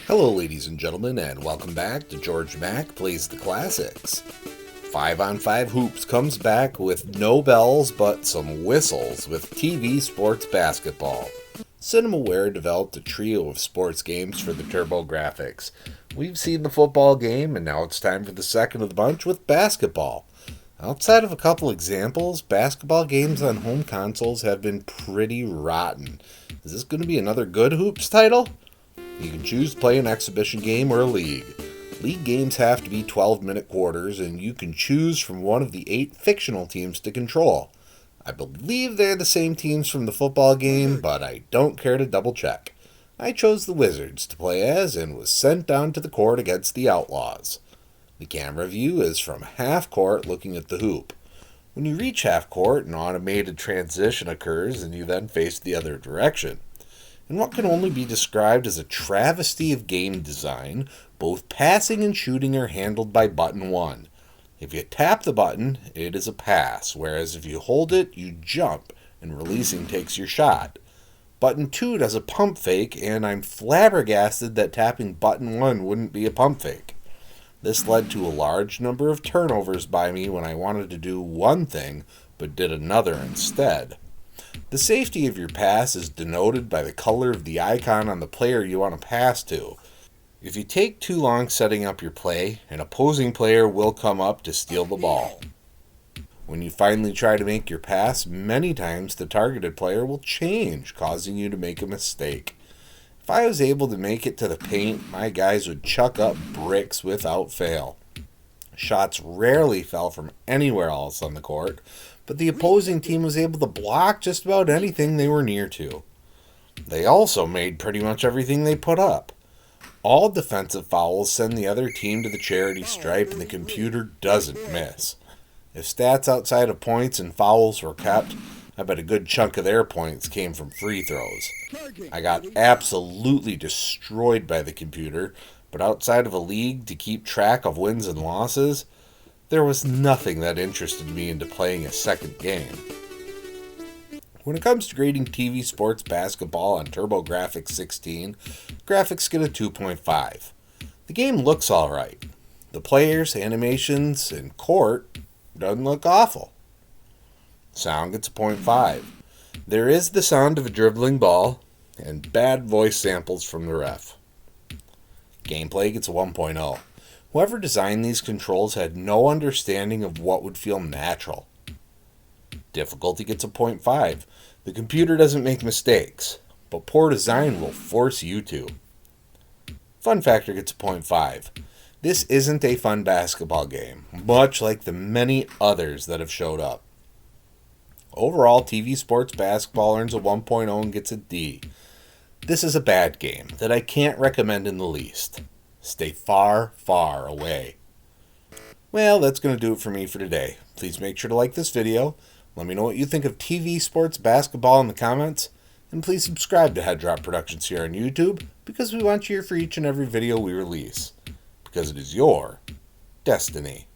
Hello ladies and gentlemen, and welcome back to Georg Mack Plays the Classics. 5-on-5 Hoops comes back with no bells but some whistles with TV Sports Basketball. CinemaWare developed a trio of sports games for the TurboGrafx. We've seen the football game, and now it's time for the second of the bunch with basketball. Outside of a couple examples, basketball games on home consoles have been pretty rotten. Is this going to be another good Hoops title? You can choose to play an exhibition game or a league. League games have to be 12-minute quarters, and you can choose from one of the 8 fictional teams to control. I believe they're the same teams from the football game, but I don't care to double check. I chose the Wizards to play as and was sent down to the court against the Outlaws. The camera view is from half court looking at the hoop. When you reach half court, an automated transition occurs and you then face the other direction. In what can only be described as a travesty of game design, both passing and shooting are handled by button 1. If you tap the button, it is a pass, whereas if you hold it, you jump, and releasing takes your shot. Button 2 does a pump fake, and I'm flabbergasted that tapping button 1 wouldn't be a pump fake. This led to a large number of turnovers by me when I wanted to do one thing, but did another instead. The safety of your pass is denoted by the color of the icon on the player you want to pass to. If you take too long setting up your play, an opposing player will come up to steal the ball. When you finally try to make your pass, many times the targeted player will change, causing you to make a mistake. If I was able to make it to the paint, my guys would chuck up bricks without fail. Shots rarely fell from anywhere else on the court, but the opposing team was able to block just about anything they were near to. They also made pretty much everything they put up. All defensive fouls send the other team to the charity stripe, and the computer doesn't miss. If stats outside of points and fouls were kept, I bet a good chunk of their points came from free throws. I got absolutely destroyed by the computer, but outside of a league to keep track of wins and losses, there was nothing that interested me into playing a second game. When it comes to grading TV sports basketball on TurboGrafx 16, graphics get a 2.5. The game looks alright. The players, animations, and court doesn't look awful. Sound gets a 0.5. There is the sound of a dribbling ball, and bad voice samples from the ref. Gameplay gets a 1.0. Whoever designed these controls had no understanding of what would feel natural. Difficulty gets a 0.5. The computer doesn't make mistakes, but poor design will force you to. Fun factor gets a 0.5. This isn't a fun basketball game, much like the many others that have showed up. Overall, TV Sports Basketball earns a 1.0 and gets a D. This is a bad game that I can't recommend in the least. Stay far, far away. Well, that's going to do it for me for today. Please make sure to like this video. Let me know what you think of TV Sports Basketball in the comments. And please subscribe to Head Drop Productions here on YouTube, because we want you here for each and every video we release. Because it is your destiny.